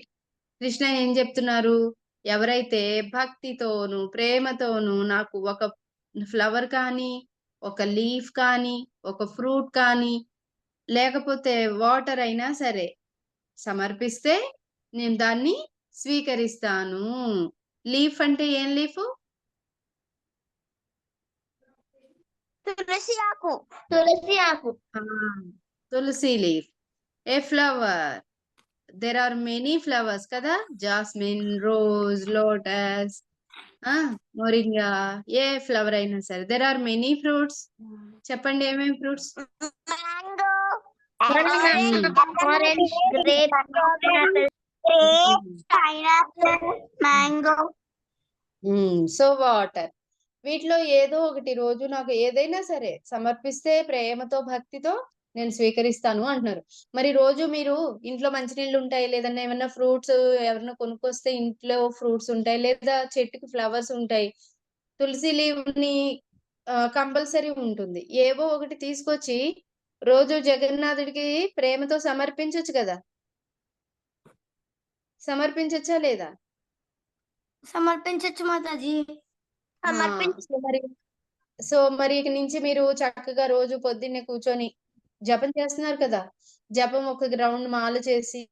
Krishna ఏం చెప్తున్నారు? ఎవరైతే భక్తితోను ప్రేమతోను నాకు ఒక ఫ్లవర్ కానీ, ఒక లీఫ్ కానీ, ఒక ఫ్రూట్ కానీ, లేకపోతే వాటర్ అయినా సరే సమర్పిస్తే నేను దాన్ని స్వీకరిస్తాను. లీఫ్ అంటే ఏం లీఫ్? తులసి ఆకు. Tulsi leaf. A flower, there are many flowers కదా, jasmine, rose, lotus, moringa, a flower అయినా సరే. There are many fruits. చెప్పండి ఏమేమి fruits? Mango, Orange, grape, pineapple, mango. So water. వీటిలో ఏదో ఒకటి రోజు నాకు ఏదైనా సరే సమర్పిస్తే ప్రేమతో భక్తితో నేను స్వీకరిస్తాను అంటున్నారు. మరి రోజు మీరు ఇంట్లో మంచినీళ్ళు ఉంటాయి, లేదన్నా ఏమన్నా ఫ్రూట్స్ ఎవరైనా కొనుక్కొస్తే ఇంట్లో ఫ్రూట్స్ ఉంటాయి, లేదా చెట్టుకి ఫ్లవర్స్ ఉంటాయి, తులసి లీవ్ ని కంపల్సరీ ఉంటుంది. ఏవో ఒకటి తీసుకొచ్చి రోజు జగన్నాథుడికి ప్రేమతో సమర్పించొచ్చు కదా. సమర్పించచ్చా లేదా? సమర్పించచ్చు మాతాజీ. సో మరి ఇక నుంచి మీరు చక్కగా రోజు పొద్దున్నే కూర్చొని జపం చేస్తున్నారు కదా, జపం ఒక గ్రౌండ్ మాల చేసి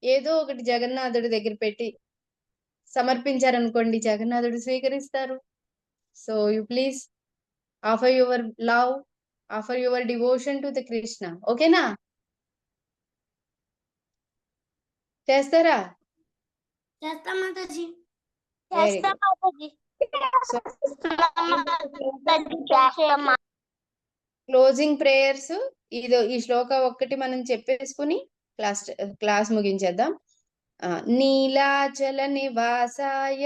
ఏదో ఒకటి జగన్నాథుడి దగ్గర పెట్టి సమర్పించారనుకోండి, జగన్నాథుడు స్వీకరిస్తారు. So you please offer your love, offer your devotion to the Krishna. ఓకేనా? చేస్తారా? చేస్తాం మాతాజీ. చేస్తాం మాతాజీ. క్లోజింగ్ ప్రేయర్స్ ఈ శ్లోక ఒక్కటి మనం చెప్పేసుకుని క్లాస్ ముగించేద్దాం. నీలాచల నివాసాయ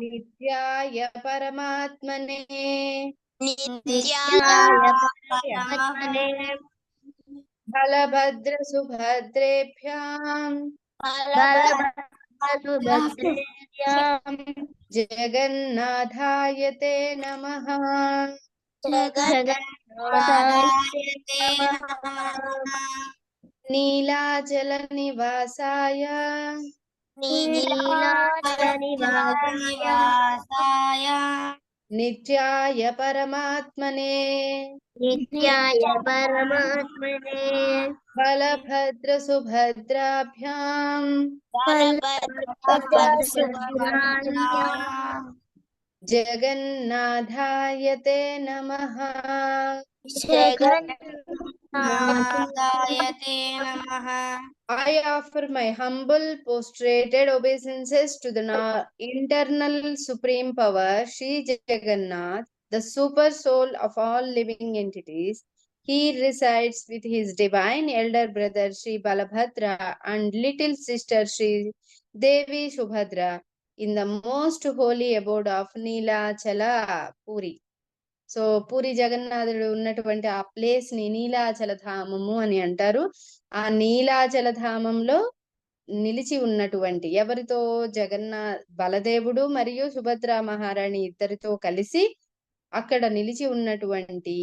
నిత్యాయ పరమాత్మనే బలభద్ర సుభద్రేభ్యాం జగన్నాథాయ తే నమః. నీలాచల నివాసాయ నిత్యాయ పరమాత్మనే బలభద్ర సుభద్రాభ్యాం జగన్నాథాయ తే నమః. I offer my humble prostrated obeisances to the internal supreme power, Sri Jagannath, the super soul of all living entities. He resides with his divine elder brother Sri Balabhadra and little sister Sri Devi Subhadra in the most holy abode of Neelachala, Puri. So puri జగన్నాథుడు ఉన్నటువంటి ఆ place ని నీలాచల ధామము అని అంటారు. ఆ నీలాచల ధామంలో నిలిచి ఉన్నటువంటి ఎవరితో? బలదేవుడు మరియు సుభద్ర మహారాణి ఇద్దరితో కలిసి అక్కడ నిలిచి ఉన్నటువంటి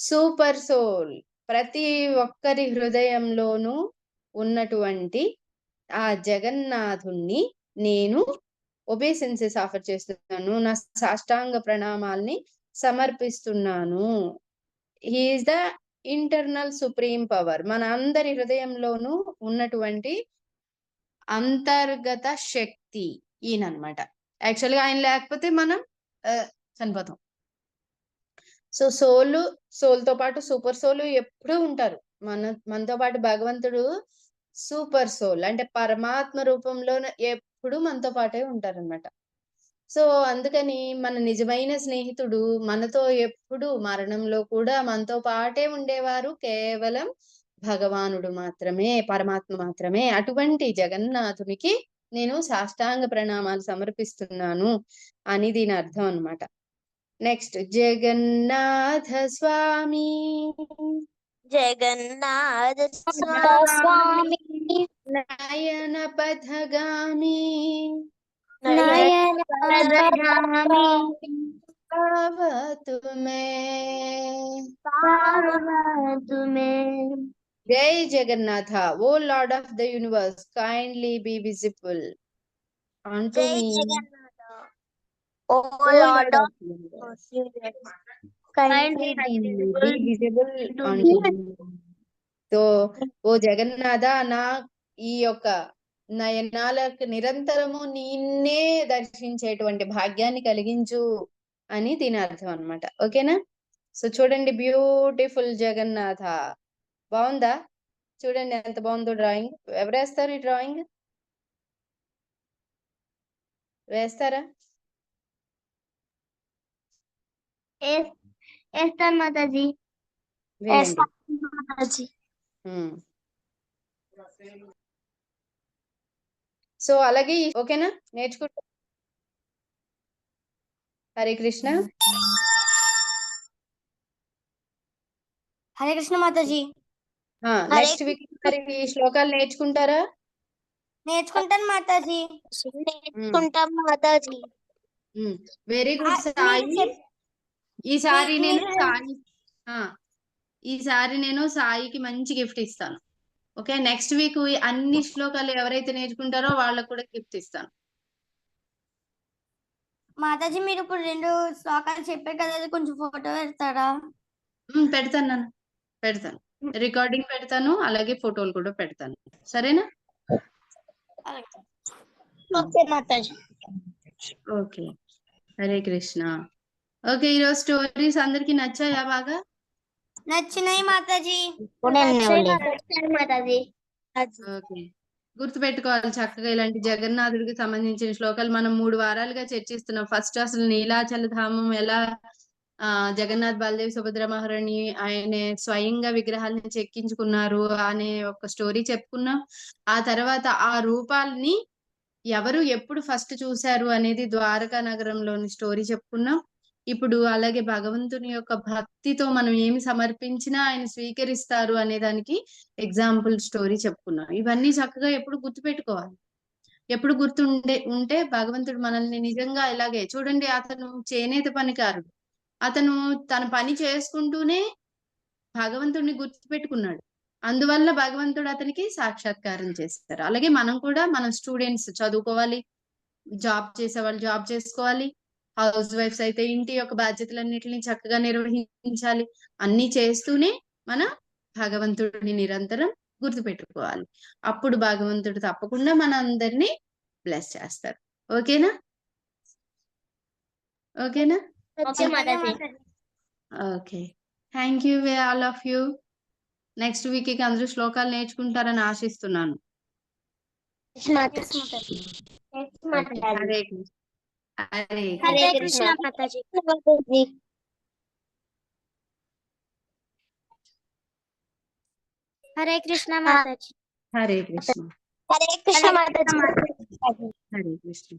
సూపర్ సోల్, ప్రతి ఒక్కరి హృదయంలోనూ ఉన్నటువంటి ఆ జగన్నాథుణ్ణి నేను ఒబేసెన్సెస్ ఆఫర్ చేస్తున్నాను, నా సాష్టాంగ ప్రణామాల్ని సమర్పిస్తున్నాను. He is the internal supreme power. మన అందరి హృదయంలోనూ ఉన్నటువంటి అంతర్గత శక్తి ఈయనమాట. యాక్చువల్గా ఆయన లేకపోతే మనం చనిపోతాం. సో సోల్ తో పాటు సూపర్ సోల్ ఎప్పుడూ ఉంటారు. మనతో పాటు భగవంతుడు సూపర్ సోల్ అంటే పరమాత్మ రూపంలో ఎప్పుడు మనతో పాటే ఉంటారన్నమాట. సో అందుకని మన నిజమైన స్నేహితుడు మనతో ఎప్పుడు మరణంలో కూడా మనతో పాటే ఉండేవారు కేవలం భగవానుడు మాత్రమే, పరమాత్మ మాత్రమే. అటువంటి జగన్నాథునికి నేను సాష్టాంగ ప్రణామాలు సమర్పిస్తున్నాను అని దీని అర్థం అన్నమాట. నెక్స్ట్ జగన్నాథ స్వామి జగన్నాథ స్వామి నయన పథగామి నయన పథగామి పావతు మే. పావతు మే. జై Jagannatha, O lord of the universe, kindly be visible unto జై me, Jagannatha O O lord Lord of of the universe, kindly be visible unto me. So O Jagannatha, నా ఈ యొక్క నయనాలకు నిరంతరము నిన్నే దర్శించేటువంటి భాగ్యాన్ని కలిగించు అని దీని అర్థం అన్నమాట. ఓకేనా? సో చూడండి, బ్యూటిఫుల్ జగన్నాథ. బాగుందా? చూడండి ఎంత బాగుందో డ్రాయింగ్. ఎవరేస్తారు ఈ డ్రాయింగ్? వేస్తారా? వేస్తాను మాతాజీ. వేయండి. మాతాజీ. సో అలాగే ఓకేనా? నేర్చుకుంటా. హరే కృష్ణ. హరే కృష్ణ మాతాజీ. నెక్స్ట్ వీక్ మరి ఈ శ్లోకాలు నేర్చుకుంటారా? నేర్చుకుంటాను మాతాజీ. నేర్చుకుంటాం మాతాజీ. Very good Sai. ఈసారి నేను సాయికి మంచి గిఫ్ట్ ఇస్తాను. ఓకే, నెక్స్ట్ వీక్ అన్ని శ్లోకాలు ఎవరైతే నేర్చుకుంటారో వాళ్ళకు కూడా గిఫ్ట్ ఇస్తాను. మాతాజీ మీరు ఇప్పుడు 2 శ్లోకాలు చెప్పారు కదా, అది కొంచెం ఫోటో పెడతారా? పెడతాను, రికార్డింగ్ పెడతాను, అలాగే ఫోటోలు కూడా పెడతాను. సరేనా? Okay Mataji. Okay, Hare Krishna. Okay, ఈరోజు స్టోరీస్ అందరికి నచ్చాయా? బాగా నచ్చినాయి మాతాజీ. మాతాజీ. ఓకే, గుర్తుపెట్టుకోవాలి చక్కగా. ఇలాంటి జగన్నాథుడికి సంబంధించిన శ్లోకాలు మనం 3 వారాలుగా చర్చిస్తున్నాం. ఫస్ట్ అసలు నీలాచల ధామం ఎలా జగన్నాథ్, బలదేవ్, సుభద్ర మహారాణి ఆయన స్వయంగా విగ్రహాలను చెక్కించుకున్నారు అనే ఒక స్టోరీ చెప్పుకున్నాం. ఆ తర్వాత ఆ రూపాలని ఎవరు ఎప్పుడు ఫస్ట్ చూశారు అనేది ద్వారకా నగరంలోని స్టోరీ చెప్పుకున్నాం. ఇప్పుడు అలాగే భగవంతుని యొక్క భక్తితో మనం ఏమి సమర్పించినా ఆయన స్వీకరిస్తారు అనే దానికి ఎగ్జాంపుల్ స్టోరీ చెప్పుకున్నాం. ఇవన్నీ చక్కగా ఎప్పుడు గుర్తుపెట్టుకోవాలి. ఎప్పుడు ఉంటే భగవంతుడు మనల్ని నిజంగా ఇలాగే చూడండి. అతను చేనేత పనికారుడు. అతను తన పని చేసుకుంటూనే భగవంతుడిని గుర్తుపెట్టుకున్నాడు. అందువల్ల భగవంతుడు అతనికి సాక్షాత్కారం చేస్తారు. అలాగే మనం కూడా, మన స్టూడెంట్స్ చదువుకోవాలి, జాబ్ చేసే వాళ్ళు జాబ్ చేసుకోవాలి, హౌస్ వైఫ్స్ అయితే ఇంటి యొక్క బాధ్యతలన్నిటిని చక్కగా నిర్వహించాలి. అన్ని చేస్తూనే మన భగవంతుడిని నిరంతరం గుర్తుపెట్టుకోవాలి. అప్పుడు భగవంతుడు తప్పకుండా మన అందరినీ బ్లెస్ చేస్తారు. ఓకేనా? Okay, thank you all of you. Next week కి అందరూ శ్లోకాలు నేర్చుకుంటారని ఆశిస్తున్నాను. హరే కృష్ణ. హరే కృష్ణ మాతాజీ. హరే కృష్ణ మాతాజీ. హరే కృష్ణ. హరే కృష్ణ మాతాజీ. హరే కృష్ణ.